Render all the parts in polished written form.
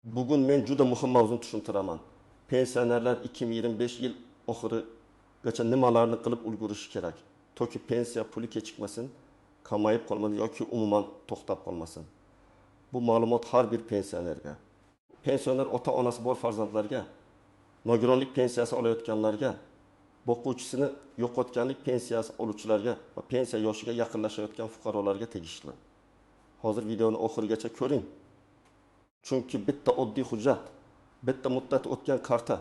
Bugun men juda muhim mavzuni tushuntiraman. Pensionerlar 2025 yil oxirigacha nimalarni qilib ulgurishi kerak? Toki pensiya puli kechikmasin, kamayib qolmasin yoki umuman to'xtab qolmasin. Bu ma'lumot har bir pensionerga, pensioner ota-onasi bor farzandlarga, nogironlik pensiyasi olayotganlarga, boquvchisini yo'qotganlik pensiyasi oluvchilarga va pensiya yoshiga yaqinlashayotgan fuqarolarga tegishli. Hozir videoni oxirigacha ko'ring. Chunki bitta oddiy hujjat, bitta muddat o'tgan karta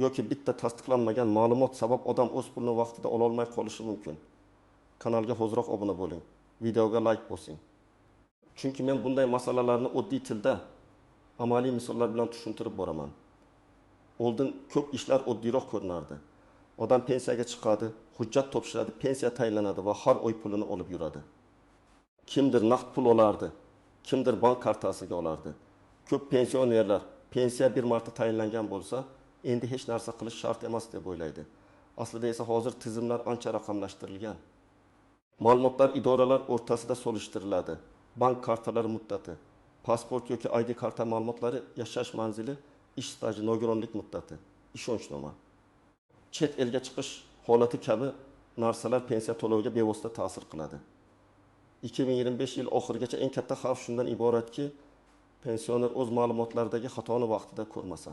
yoki bitta tasdiqlanmagan ma'lumot sabab odam o'z pulini vaqtida ola olmay qolishi mumkin. Kanalga hozirroq obuna bo'ling, videoga like bosing. Chunki men bunday masalalarni oddiy tilda, amaliy misollar bilan tushuntirib boraman. Oldin ko'p ishlar oddiyroq ko'rinardi. Odam pensiyaga chiqadi, hujjat topshiradi, pensiya tayinlanadi va har oy pulini olib yuradi. Kimdir naqd pul olardi, kimdir bank kartasiga olardi. Ko'p pensionerlar pensiya bir marta tayinlangan bo'lsa, endi hech narsa qilish shart emas deb o'ylaydi. Aslida esa hozir tizimlar ancha raqamlashtirilgan. Ma'lumotlar idoralar o'rtasida solishtiriladi. Bank kartalari muddati, pasport yoki ID karta ma'lumotlari, yashash manzili, ish staji, nogironlik muddati, ishonchnoma, chet elga chiqish holati kabi narsalar pensiya to'loviga bevosita ta'sir qiladi. 2025 yil oxirigacha eng katta xavf shundan iboratki, pensioner o'z ma'lumotlaridagi xatoni vaqtida ko'rmasa,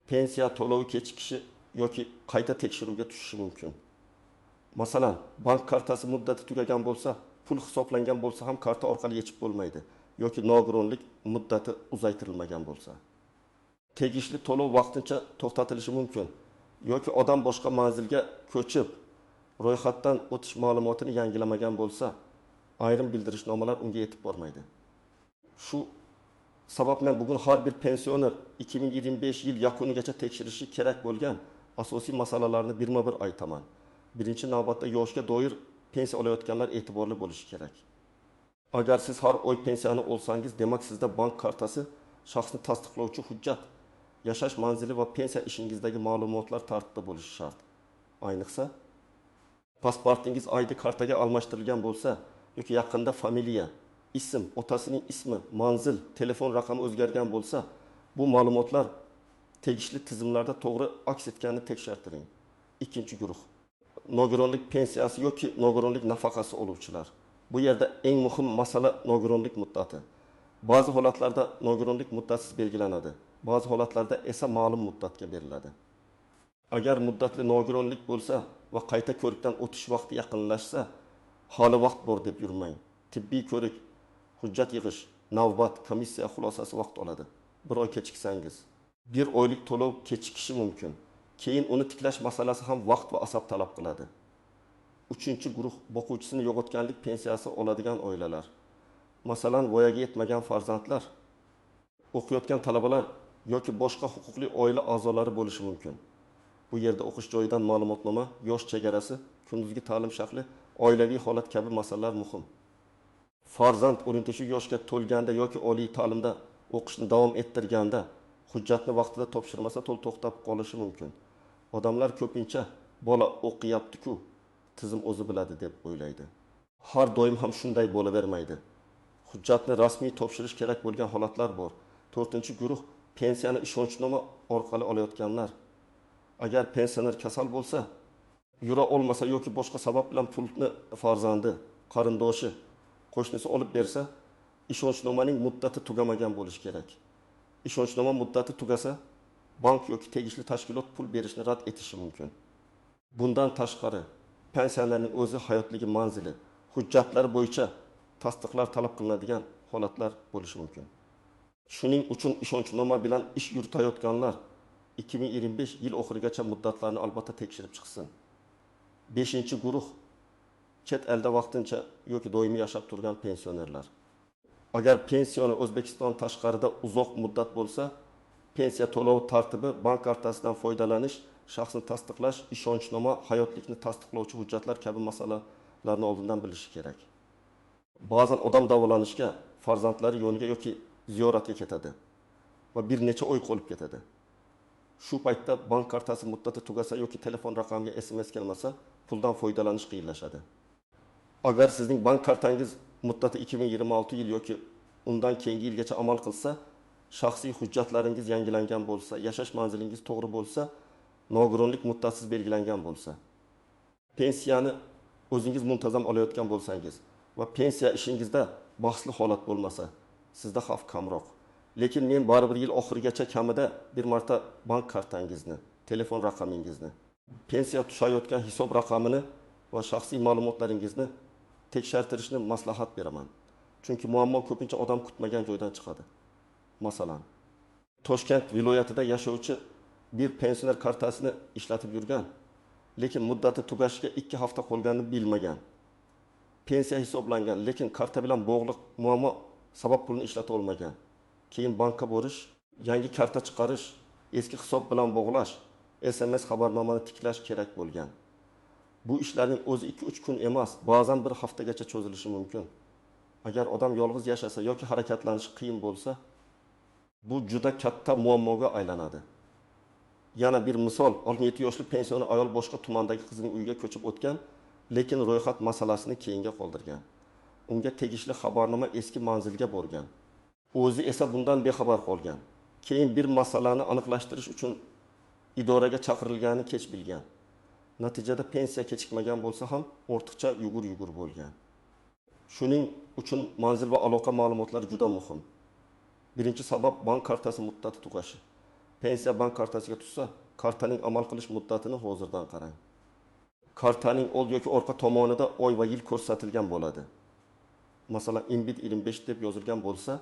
pensiya to'lovi kechikishi yoki qayta tekshiruvga tushishi mumkin. Masalan, bank kartasi muddati tugagan bo'lsa, pul hisoblangan bo'lsa ham karta orqali yechib bo'lmaydi yoki nogironlik muddati uzaytirilmagan bo'lsa. Tegishli to'lov vaqtincha to'xtatilishi mumkin yoki odam boshqa manzilga ko'chib, ro'yxatdan o'tish ma'lumotini yangilamagan bo'lsa, ayrim bildirishnomalar unga yetib bormaydi. Shu sabab men bugun har bir pensioner 2025 yil yakunigacha tekshirishi kerak bo'lgan asosiy masalalarni birma-bir aytaman. Birinchi navbatda yoshga doir pensiya olayotganlar e'tiborli bo'lishi kerak. Agar siz har oy pensiyani olsangiz, demak sizda bank kartasi, shaxsni tasdiqlovchi hujjat, yashash manzili va pensiya ishingizdagi ma'lumotlar tartibda bo'lishi shart. Ayniqsa, pasportingiz ID kartaga almashtirilgan bo'lsa yoki yaqinda familiya, ism, otasining ismi, manzil, telefon raqami o'zgargan bo'lsa, bu ma'lumotlar tegishli tizimlarda to'g'ri aks etganini tekshirtiring. Ikkinchi guruh, nogironlik pensiyasi yoki nogironlik nafaqasi oluvchilar. Bu yerda eng muhim masala nogironlik muddati. Ba'zi holatlarda nogironlik muddatiz belgilanadi, ba'zi holatlarda esa ma'lum muddatga beriladi. Agar muddatli nogironlik bo'lsa va qayta ko'rikdan o'tish vaqti yaqinlashsa, hali vaqt bor deb yurmang. Tibbiy ko'rik, hujjat yig'ish, navbat, komissiya xulosasi vaqt oladi. Bir oy kechiksangiz, bir oylik to'lov kechikishi mumkin. Keyin uni tiklash masalasi ham vaqt va asab talab qiladi. Uchinchi guruh, boquvchisini yo'qotganlik pensiyasi oladigan oilalar. Masalan, voyaga yetmagan farzandlar, o'qiyotgan talabalar yoki boshqa huquqli oila a'zolari bo'lishi mumkin. Bu yerda o'qish joyidan ma'lumotnoma, yosh chegarasi, kunduzgi ta'lim shakli, oilaviy holat kabi masalalar muhim. Farzand 12 yoshga to'lganda yoki oliy ta'limda o'qishni davom ettirganda hujjatni vaqtida topshirmasa to'xtab qolishi mumkin. Odamlar ko'pincha bola o'qiyapti-ku, tizim o'zi biladi deb o'ylaydi. Har doim ham shunday bo'lavermaydi. Hujjatni rasmiy topshirish kerak bo'lgan holatlar bor. 4-guruh, pensiyani ishonchnoma orqali olayotganlar. Agar pensioner kasal bo'lsa, yura olmasa yoki boshqa sabab bilan pulni farzandi, qarindoshi, qo'shnisi olib bersa, ishonchnomaning muddati tugamagan bo'lishi kerak. Ishonchnoma muddati tugasa, bank yoki tegishli tashkilot pul berishni rad etishi mumkin. Bundan tashqari, pensiyalarning o'zi hayotligi manzili, hujjatlar bo'yicha tasdiqlar talab qilinadigan holatlar bo'lishi mumkin. Shuning uchun ishonchnoma bilan ish yuritayotganlar 2025 yil oxirigacha muddatlarni albatta tekshirib chiqsin. 5-guruh, chet elda vaqtincha yoki doimiy yashab turgan pensionerlar. Agar pensioni O'zbekiston tashqarida uzoq muddat bo'lsa, pensiya to'lovi tartibi, bank kartasidan foydalanish, shaxsni tasdiqlash, ishonchnoma, hayotlikni tasdiqlovchi hujjatlar kabi masalalarni oldindan bilishi kerak. Ba'zan odam davolanishga, farzandlari yoniga yoki ziyoratga ketadi va bir necha oy qolib ketadi. Shu paytda bank kartasi muddati tugasa yoki telefon raqamiga SMS kelmasa, puldan foydalanish qiyinlashadi. Agar sizning bank kartangiz muddati 2026 yil yoki undan keyingi yilgacha amal qilsa, shaxsiy hujjatlaringiz yangilangan bo'lsa, yashash manzilingiz to'g'ri bo'lsa, nogironlik muddatiz belgilangan bo'lsa, pensiyani o'zingiz muntazam olayotgan bo'lsangiz va pensiya ishingizda bahsli holat bo'lmasa, sizda xavf kamroq. Lekin men baribir yil oxirigacha kamida bir marta bank kartangizni, telefon raqamingizni, pensiya tushayotgan hisob raqamini va shaxsiy ma'lumotlaringizni tekshirtirishni maslahat beraman. Chunki muammo ko'pincha odam kutmagan joydan chiqadi. Masalan, Toshkent viloyatida yashovchi bir pensioner kartasini ishlatib yurgan, lekin muddati tugashiga 2 hafta qolganini bilmagan. Pensiya hisoblangan, lekin karta bilan bog'liq muammo sabab pulni ishlata olmagan. Keyin bankka borish, yangi karta chiqarish, eski hisob bilan bog'lash, SMS xabarnomani tiklash kerak bo'lgan. Bu ishlarning o'zi 2-3 kun emas, ba'zan bir haftagacha cho'zilishi mumkin. Agar odam yolg'iz yashasa yoki harakatlanishi qiyin bo'lsa, bu juda katta muammoga aylanadi. Yana bir misol, 67 yoshli pensioner ayol boshqa tumandagi qizining uyiga ko'chib o'tgan, lekin ro'yxat masalasini keyinga qoldirgan. Unga tegishli xabarnoma eski manzilga borgan. O'zi esa bundan bexabar qolgan. Keyin bir masalani aniqlashtirish uchun idoraga chaqirilgani kech bilgan. Natijada pensiya kechikmagan bo'lsa ham ortiqcha yugur bo'lgan. Shuning uchun manzil va aloqa ma'lumotlari juda muhim. Birinchi sabab bank kartasi muddati tugashi. Pensiya bank kartasiga tushsa, kartaning amal qilish muddatini hozirdan qarang. Kartaning old yoki orqa tomonida oy va yil ko'rsatilgan bo'ladi. Masalan, Inbit 25 deb yozilgan bo'lsa,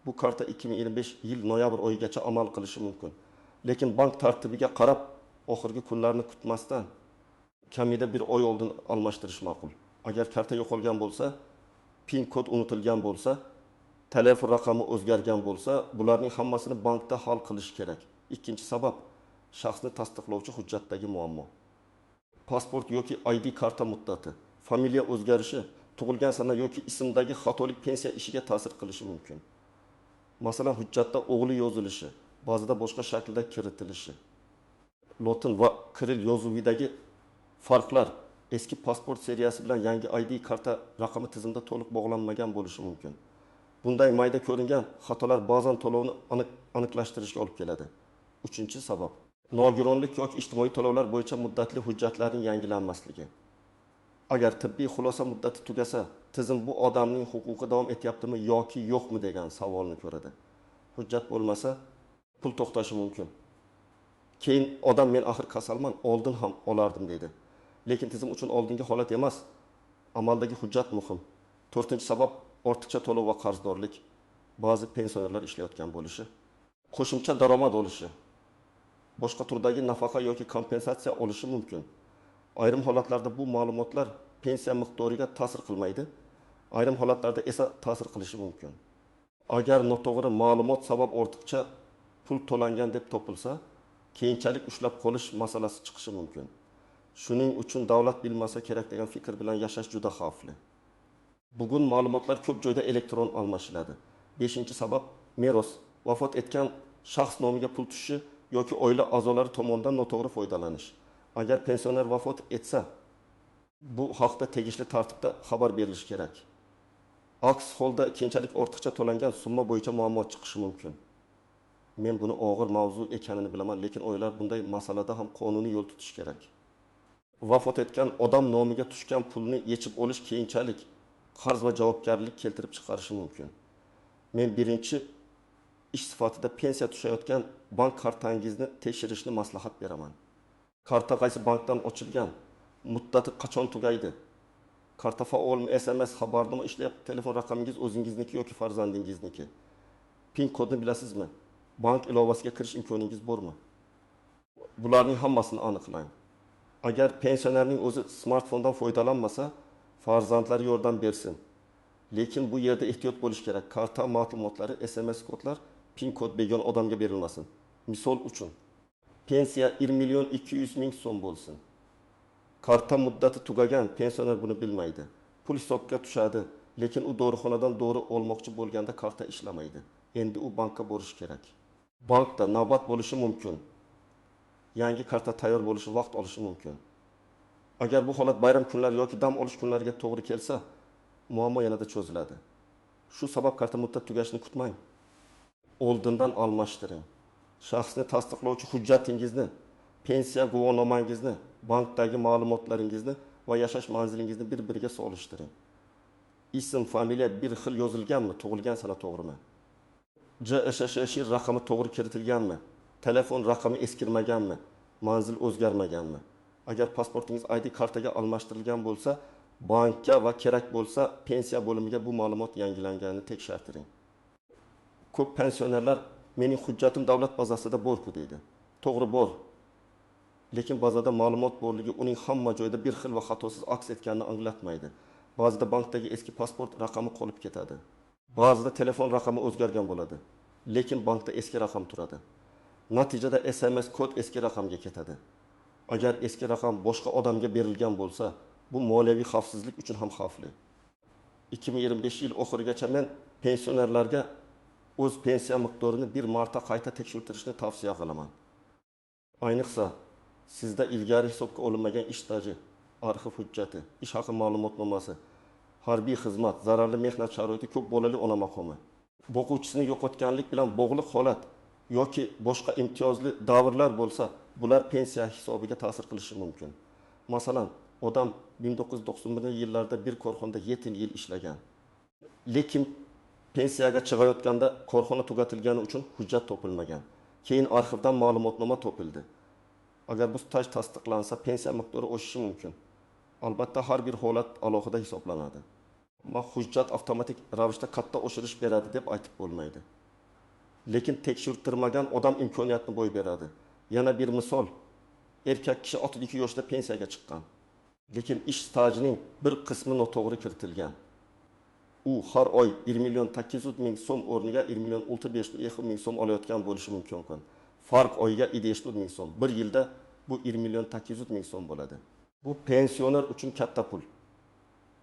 bu karta 2025 yil noyabr oyigacha amal qilishi mumkin. Lekin bank tartibiga qarab, oxirgi kunlarni kutmasdan kamida bir oy oldin almashtirish ma'qul. Agar karta yo'qolgan bo'lsa, PIN kod unutilgan bo'lsa, telefon raqami o'zgargan bo'lsa, bularning hammasini bankda hal qilish kerak. Ikkinchi sabab, shaxsni tasdiqlovchi hujjatdagi muammo. Pasport yoki ID karta muddati, familiya o'zgarishi, tug'ilgan sana yoki ismdagi xatolik pensiya ishiga ta'sir qilishi mumkin. Masalan, hujjatda o'g'li yozilishi, ba'zida boshqa shaklda kiritilishi. Lotin va kiril yozuvidagi farqlar eski pasport seriyasi bilan yangi ID karta raqami tizimda to'liq bog'lanmagan bo'lishi mumkin. Bunday mayda ko'ringan xatolar ba'zan to'lovni aniqlashtirishga olib keladi. Uchinchi sabab, nogironlik yoki ijtimoiy to'lovlar bo'yicha muddatli hujjatlarning yangilanmasligi. Agar tibbiy xulosa muddati tugasa, tizim bu odamning huquqi davom etyaptimi yoki yo'qmi degan savolni ko'radi. Hujjat bo'lmasa, pul to'xtashi mumkin. Keyin odam men axir kasalman, oldin ham olardim dedi. Lekin tizim uchun oldingi holat emas, amaldagi hujjat muhim. To'rtinchi sabab, ortiqcha to'lov va qarzdorlik. Ba'zi pensionerlar ishlayotgan bo'lishi, qo'shimcha daromad olishi, boshqa turdagi nafaqa yoki kompensatsiya olishi mumkin. Ayrim holatlarda bu ma'lumotlar pensiya miqdoriga ta'sir qilmaydi, ayrim holatlarda esa ta'sir qilishi mumkin. Agar noto'g'ri ma'lumot sabab ortiqcha pul to'langan deb topilsa, keyinchalik ushlab qolish masalasi chiqishi mumkin. Shuning uchun davlat bilmasa kerak degan fikr bilan yashash juda xavfli. Bugun ma'lumotlar ko'p joyda elektron almashiladi. 5-sabab, meros, vafot etgan shaxs nomiga pul tushishi yoki oila a'zolari tomonidan noto'g'ri foydalanish. Agar pensioner vafot etsa, bu haqda tegishli tartibda xabar berilishi kerak. Aks holda keyinchalik ortiqcha to'langan summa bo'yicha muammo chiqishi mumkin. Men buni og'ir mavzu ekanini bilaman, lekin oylar bunday masalada ham qonuniy yo'l tutish kerak. Vafot etgan odam nomiga tushgan pulni yechib olish keyinchalik qarz va javobgarlik keltirib chiqarishi mumkin. Men birinchi ish sifatida pensiya tushayotgan bank kartangizni tekshirishni maslahat beraman. Karta qaysi bankdan ochilgan, muddati qachon tugaydi? Karta faolmi, SMS xabarnoma ishlayapti, telefon raqamingiz o'zingizniki yoki farzandingizniki? PIN kodni bilasizmi? Bank ilovasiga kirish imkoningiz bormi? Bularning hammasini aniqlang. Agar pensionerning o'zi smartfondan foydalanmasa, farzandlari yordam bersin. Lekin bu yerda ehtiyot bo'lish kerak. Karta ma'lumotlari, SMS kodlar, PIN kod begona odamga berilmasin. Misol uchun, pensiya 1.200.000 so'm bo'lsin. Karta muddati tugagan pensioner buni bilmaydi. Pul hisobga tushadi, lekin u dorixonadan dori olmoqchi bo'lganda karta ishlamaydi. Endi u bankka borish kerak. Bankda navbat bo'lishi mumkin. Yangi karta tayyor bo'lishi vaqt olishi mumkin. Agar bu holat bayram kunlari yoki dam olish kunlariga to'g'ri kelsa, muammo yanada cho'ziladi. Shu sabab karta muddati tugashini kutmang. oldindan almashtiring. Shaxsni tasdiqlovchi hujjatingizni, pensiya guvohnomangizni, bankdagi ma'lumotlaringizni va yashash manzilingizni bir-biriga solishtiring. Ism, familiya bir xil yozilganmi, tug'ilgan sana to'g'rimi? JSHSH raqami to'g'ri kiritilganmi? Telefon raqami eskirmaganmi? Manzil o'zgarmaganmi? Agar pasportingiz ID kartaga almashtirilgan bo'lsa, bankka va kerak bo'lsa pensiya bo'limiga bu ma'lumot yangilanganini tekshirtiring. Ko'p pensionerlar mening hujjatim davlat bazasida bor-ku deydi. To'g'ri bor. Lekin bazada ma'lumot borligi uning hamma joyda bir xil va xatosiz aks etganini anglatmaydi. Ba'zida bankdagi eski pasport raqami qolib ketadi. Ba'zida telefon raqami o'zgargan bo'ladi, lekin bankda eski raqam turadi. Natijada SMS kod eski raqamga ketadi. Agar eski raqam boshqa odamga berilgan bo'lsa, bu moliyaviy xavfsizlik uchun ham xavfli. 2025 yil oxirigacha men pensionerlarga o'z pensiya miqdorini bir marta qayta tekshirtirishni tavsiya qilaman. Ayniqsa, sizda ilgari hisobga olinmagan ish staji, arxiv hujjati, ish haqi ma'lumotnomasi, harbiy xizmat, zararli mehnat sharoiti, ko'p bolali ona maqomi, boquvchisini yo'qotganlik bilan bog'liq holat yoki boshqa imtiyozli davrlar bo'lsa, bular pensiya hisobiga ta'sir qilishi mumkin. Masalan, odam 1990-yillarda bir korxonada 7 yil ishlagan. Lekin pensiyaga chiqayotganda korxona tugatilgani uchun hujjat topilmagan. Keyin arxivdan ma'lumotnoma topildi. Agar bu staj tasdiqlansa, pensiya miqdori oshishi mumkin. Albatta har bir holat alohida hisoblanadi. Ammo hujjat avtomatik ravishda katta oshirish beradi deb aytib bo'lmaydi. Lekin tekshirtirmagan odam imkoniyatni boy beradi. Yana bir misol, erkak kishi 32 yoshda pensiyaga chiqqan. Lekin ish stajining bir qismi noto'g'ri kiritilgan. U har oy 1 million 800 ming so'm o'rniga 1 million 605 ming so'm olayotgan bo'lishi mumkin. Farq oyiga 700 ming so'm. Bir yilda bu 1 million 800 ming so'm bo'ladi. Bu pensioner uchun katta pul.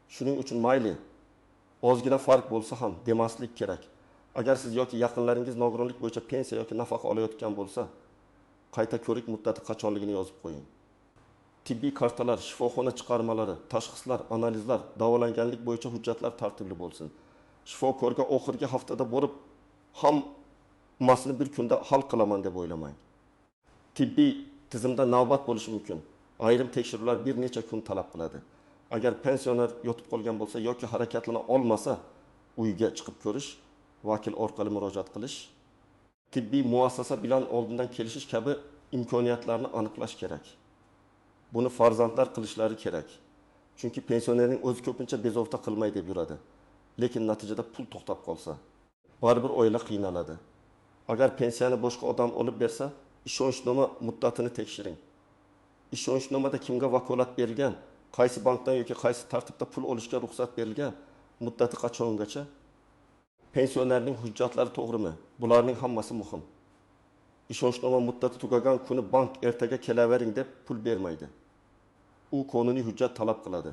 Shuning uchun mayli, ozgina farq bo'lsa ham demaslik kerak. Agar siz yoki yaqinlaringiz nogironlik bo'yicha pensiya yoki nafaqa olayotgan bo'lsa, qayta ko'rik muddati qachonligini yozib qo'ying. Tibbiy kartalar, shifoxona chiqarmalari, tashxislar, analizlar, davolanganlik bo'yicha hujjatlar tartibli bo'lsin. Shifokorga oxirgi haftada borib, hammasini bir kunda hal qilaman deb o'ylamang. Tibbiy tizimda navbat bo'lishi mumkin. Ayrim tekshiruvlar bir necha kun talab qiladi. Agar pensioner yotib qolgan bo'lsa yoki harakatlana olmasa, uyga chiqib ko'rish, vakil orqali murojaat qilish, tibbiy muassasa bilan oldindan kelishish kabi imkoniyatlarni aniqlash kerak. Buni farzandlar qilishlari kerak. Chunki pensionerning o'zi ko'pincha bezovta qilmay deb yuradi. Lekin natijada pul to'xtab qolsa, baribir oila qiynaladi. Agar pensiyani boshqa odam olib bersa, ishonchnoma muddatini tekshiring. Ishonchnomada kimga vakolat berilgan, qaysi bankdan yoki qaysi tartibda pul olishga ruxsat berilgan, muddati qachongacha, pensionerning hujjatlari to'g'rimi? Bularning hammasi muhim. Ishonchnoma muddati tugagan kuni bank ertaga kelavering deb pul bermaydi. U qonuniy hujjat talab qiladi.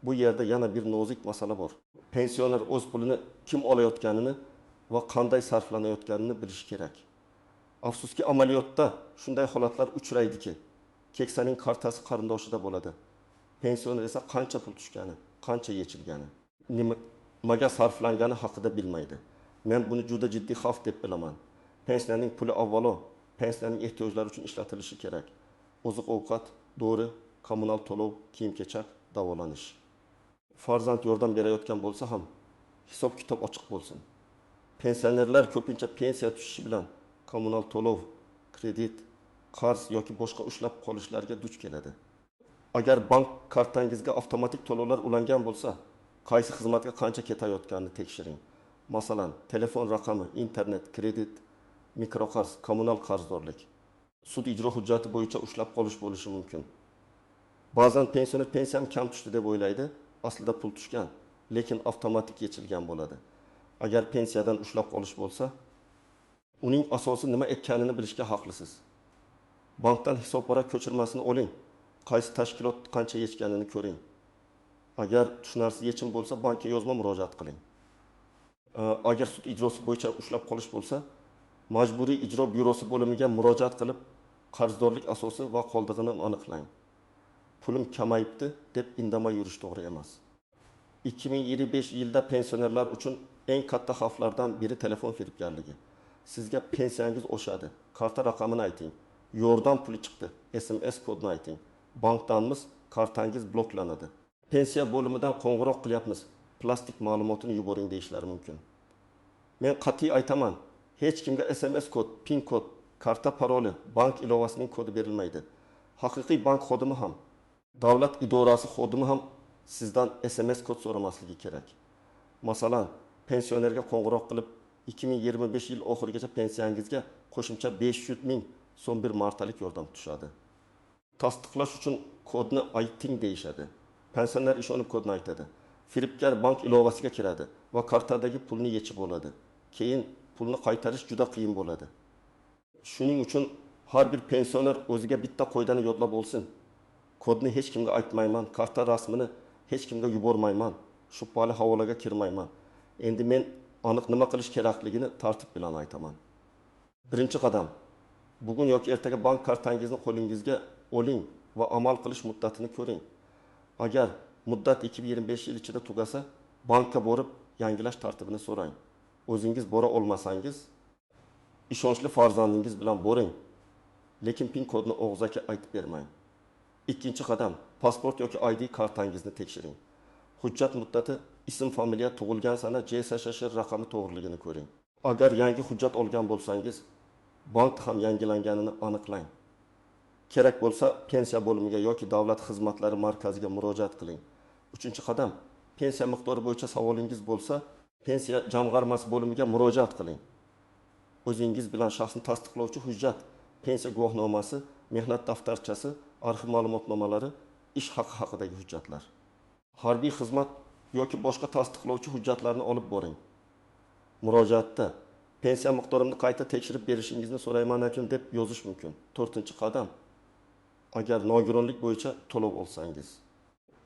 Bu yerda yana bir nozik masala bor. Pensioner o'z pulini kim olayotganini va qanday sarflanayotganini bilishi kerak. Afsuski amaliyotda shunday holatlar uchraydiki, keksaning kartasi qarindoshida bo'ladi. Pensioner esa qancha pul tushgani, qancha yechilgani, nimaga sarflangani haqida bilmaydi. Men buni juda jiddiy xavf deb bilaman. Pensiyaning puli avvalo pensiyaning ehtiyojlari uchun ishlatilishi kerak. Oziq-ovqat, dori, kommunal to'lov, kiyim-kechak, davolanish. Farzand yordam berayotgan bo'lsa ham hisob-kitob ochiq bo'lsin. Pensionerlar ko'pincha pensiya tushishi bilan kommunal to'lov, kredit, qarz yoki boshqa ushlab qolishlarga duch keladi. Agar bank kartangizga avtomatik to'lovlar ulangan bo'lsa, qaysi xizmatga qancha ketayotganini tekshiring. Masalan, telefon raqami, internet, kredit, mikroqarz, kommunal qarzdorlik. Sud ijro hujjati bo'yicha ushlab qolish bo'lishi mumkin. Ba'zan pensioner pensiyam kam tushdi deb o'ylaydi, aslida pul tushgan, lekin avtomatik yechilgan bo'ladi. Agar pensiyadan ushlab qolish bo'lsa, uning asosi nima ekanini bilishga haqlisiz. Bankdan hisobvara ko'chirmasini oling, qaysi tashkilot qancha yechganini ko'ring. Agar tushunarsiz yechim bo'lsa, bankka yozma murojaat qiling. Agar sud ijrosi bo'yicha ushlab qolish bo'lsa, majburiy ijro byurosi bo'limiga murojaat qilib, qarzdorlik asosi va qoldig'ini aniqlang. Pulim kamayibdi deb indamay yurish to'g'ri emas. 2025 yilda pensionerlar uchun eng katta xavflardan biri telefon firibgarligi. Sizga pensiyangiz oshadi. Karta raqamini ayting. Yordam puli chiqdi. SMS kodini ayting. Bankdanmiz, kartangiz bloklanadi. Pensiya bo'limidan qo'ng'iroq qilyapmiz. Plastik ma'lumotini yuboring deyishlari mumkin. Men qat'iy aytaman, hech kimga SMS kod, PIN kod, karta paroli, bank ilovasining kodi berilmaydi. Haqiqiy bank xodimi ham, davlat idorasi xodimi ham sizdan SMS kod so'ramasligi kerak. Masalan, pensionerga qo'ng'iroq qilib 2025 yil oxirigacha pensiyangizga qo'shimcha 500 ming so'm bir martalik yordam tushadi. Tasdiqlash uchun kodni ayting deyishadi. Pensioner ishonib kodni aytadi. Firibgar bank ilovasiga kiradi va kartadagi pulni yechib oladi. Keyin pulni qaytarish juda qiyin bo'ladi. Shuning uchun har bir pensioner o'ziga bitta qoidani yodlab olsin. Kodni hech kimga aytmayman, karta rasmini hech kimga yubormayman, shubhali havolaga kirmayman. Endi men aniq nima qilish kerakligini tartib bilan aytaman. Birinchi qadam. Bugun yoki ertaga bank kartangizni qo'lingizga oling va amal qilish muddatini ko'ring. Agar muddat 2025 yil ichida tugasa, bankka borib yangilash tartibini so'rang. O'zingiz bora olmasangiz, ishonchli farzandingiz bilan boring. Lekin PIN kodni og'zaki aytib bermang. Ikkinchi qadam, pasport yoki ID kartangizni tekshiring. Hujjat muddati, ism, familiya, tug'ilgan sana, JSSH raqami to'g'riligini ko'ring. Agar yangi hujjat olgan bo'lsangiz, bank ham yangilanganini aniqlang. Kerak bo'lsa, pensiya bo'limiga yoki davlat xizmatlari markaziga murojaat qiling. Uchinchi qadam, pensiya miqdori bo'yicha savolingiz bo'lsa, pensiya jamg'armasi bo'limiga murojaat qiling. O'zingiz bilan shaxsni tasdiqlovchi hujjat, pensiya guvohnomasi, mehnat daftarchasi, arxiv ma'lumotnomalari, ish haqi haqidagi hujjatlar. Harbiy xizmat yoki boshqa tasdiqlovchi hujjatlarni olib boring. Murojaatda pensiya miqdorimni qayta tekshirib berishingizni so'rayman akim deb yozish mumkin. 4-qadam. Agar nogironlik bo'yicha to'lov olsangiz,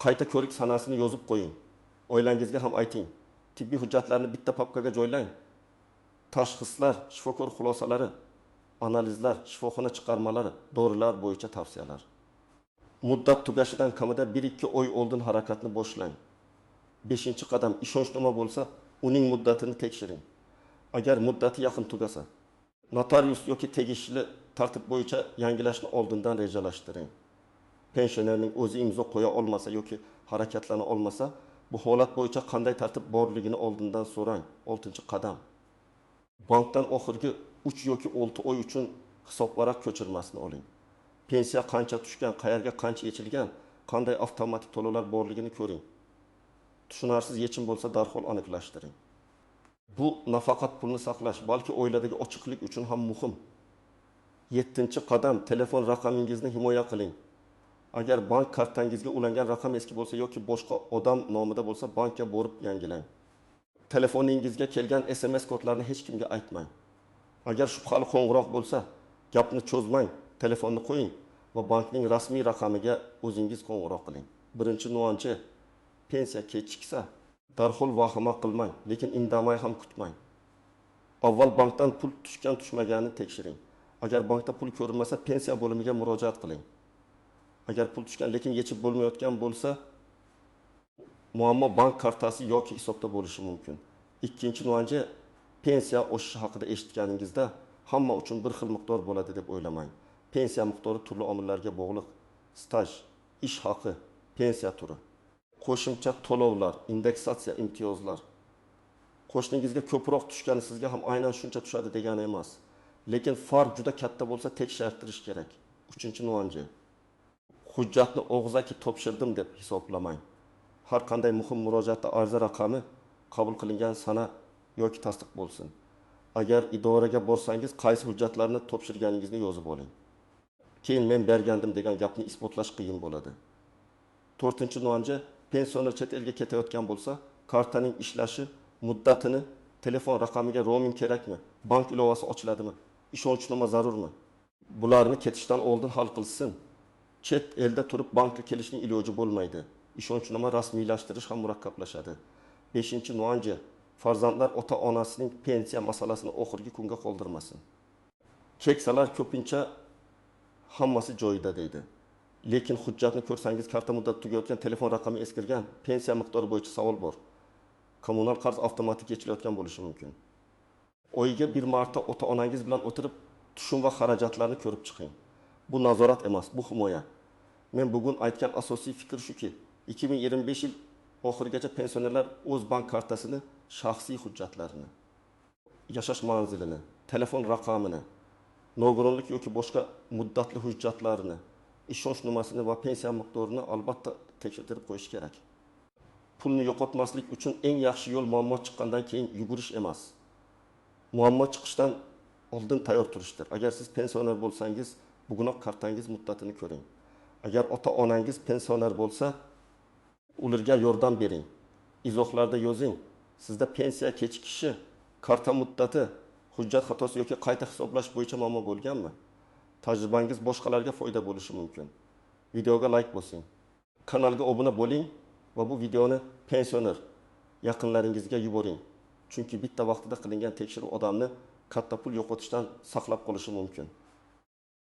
qayta ko'rik sanasini yozib qo'ying. Oilangizga ham ayting. Tibbiy hujjatlarni bitta papkaga joylang. Tashxislar, shifokor xulosalari, analizlar, shifoxona chiqarmalari, dorilar bo'yicha tavsiyalar. Muddat tugashidan kamida 1-2 oy oldin harakatni boshlang. 5-qadam, ishonchnoma bo'lsa, uning muddatini tekshiring. Agar muddati yaqin tugasa, notarius yoki tegishli tartib bo'yicha yangilashni oldindan rejalashtiring. Pensionerning o'zi imzo qo'ya olmasa yoki harakatlana olmasa, bu holat bo'yicha qanday tartib borligini oldindan so'rang. 6-qadam. Bankdan oxirgi 3 yoki 6 oy uchun hisobvaraq ko'chirmasini oling. Pensiya qancha tushgan, qayerga qancha yechilgan, qanday avtomatik to'lovlar borligini ko'ring. Tushunarsiz yechim bo'lsa darhol aniqlashtiring. Bu nafaqat pulni saqlash, balki oiladagi ochiqlik uchun ham muhim. 7-qadam, telefon raqamingizni himoya qiling. Agar bank kartangizga ulangan raqam eski bo'lsa yoki boshqa odam nomida bo'lsa, bankka borib yangilang. Telefoningizga kelgan SMS kodlarni hech kimga aytmang. Agar shubhali qo'ng'iroq bo'lsa, gapni cho'zmang, telefonni qo'ying va bankning rasmiy raqamiga o'zingiz qo'ng'iroq qiling. 1-nuvonchi, pensiya kechiksa, darhol vahima qilmang, lekin indamay ham kutmang. Avval bankdan pul tushgan-tushmaganini tekshiring. Agar bankda pul ko'rinmasa, pensiya bo'limiga murojaat qiling. Agar pul tushgan lekin yechib bo'lmayotgan bo'lsa, muammo bank kartasi yoki hisobda bo'lishi mumkin. 2-nuvonchi, pensiya o'sishi haqida eshitganingizda hamma uchun bir xil miqdor bo'ladi deb o'ylamang. Pensiya miqdori turli omillarga bog'liq. Staj, ish haqi, pensiya turi, qo'shimcha to'lovlar, indeksatsiya, imtiyozlar. Qo'shningizga ko'proq tushgani sizga ham aynan shuncha tushadi degani emas. Lekin farq juda katta bo'lsa tekshirdirish kerak. 3-nuvonchi, hujjatni og'zaki topshirdim deb hisoblamang. Har qanday muhim murojaatda ariza raqami, qabul qilingan sana yoki tasdiq bo'lsin. Agar idoraga borsangiz, qaysi hujjatlarni topshirganingizni yozib oling. Keyin men bergandim degan gapni isbotlash qiyin bo'ladi. 4-nuvonchi, pensioner chet elga ketayotgan bo'lsa, kartaning ishlashi, muddatini, telefon raqamiga roaming kerakmi? Bank ilovasi ochiladimi? Ishonchnoma zarurmi? Bularni ketishdan oldin hal qilsin. Chet elda turib bankka kelishning iloji bo'lmaydi. Ishonchnoma rasmiylashtirish ham murakkablashadi. 5-nuvonchi, farzandlar ota-onasining pensiya masalasini oxirgi kunga qoldirmasin. Keksalar ko'pincha hammasi joyida deydi. Lekin hujjatni ko'rsangiz, karta muddati tugayotgan, telefon raqami eskirgan, pensiya miqdori bo'yicha savol bor. Kommunal qarz avtomatik yechilayotgan bo'lishi mumkin. Oyiga bir marta ota-onangiz bilan o'tirib, tushum va xarajatlarni ko'rib chiqing. Bu nazorat emas, bu himoya. Men bugun aytgan asosiy fikr shuki, 2025 yil oxirigacha pensionerlar o'z bank kartasini, shaxsiy hujjatlarini, yashash manzilini, telefon raqamini, nogironlik yoki boshqa muddatli hujjatlarini, ishonch numarasini va pensiya miqdorini albatta tekshirib qo'yish kerak. Pulni yo'qotmaslik uchun eng yaxshi yo'l muammo chiqqandan keyin yugurish emas. Muammo chiqishdan oldin tayyor turishdir. Agar siz pensioner bo'lsangiz, bugunoq kartangiz muddatini ko'ring. Agar ota-onangiz pensioner bo'lsa, ularga yordam bering. Izohlarda yozing. Sizda pensiya kechikishi, karta muddati, hujjat xatosi yoki qayta hisoblash bo'yicha muammo bo'lganmi? Tajribangiz boshqalarga foyda bo'lishi mumkin. Videoga like bosing. Kanalga obuna bo'ling va bu videoni pensioner yaqinlaringizga yuboring. Chunki bitta vaqtida qilingan tekshiruv odamni katta pul yo'qotishdan saqlab qolishi mumkin.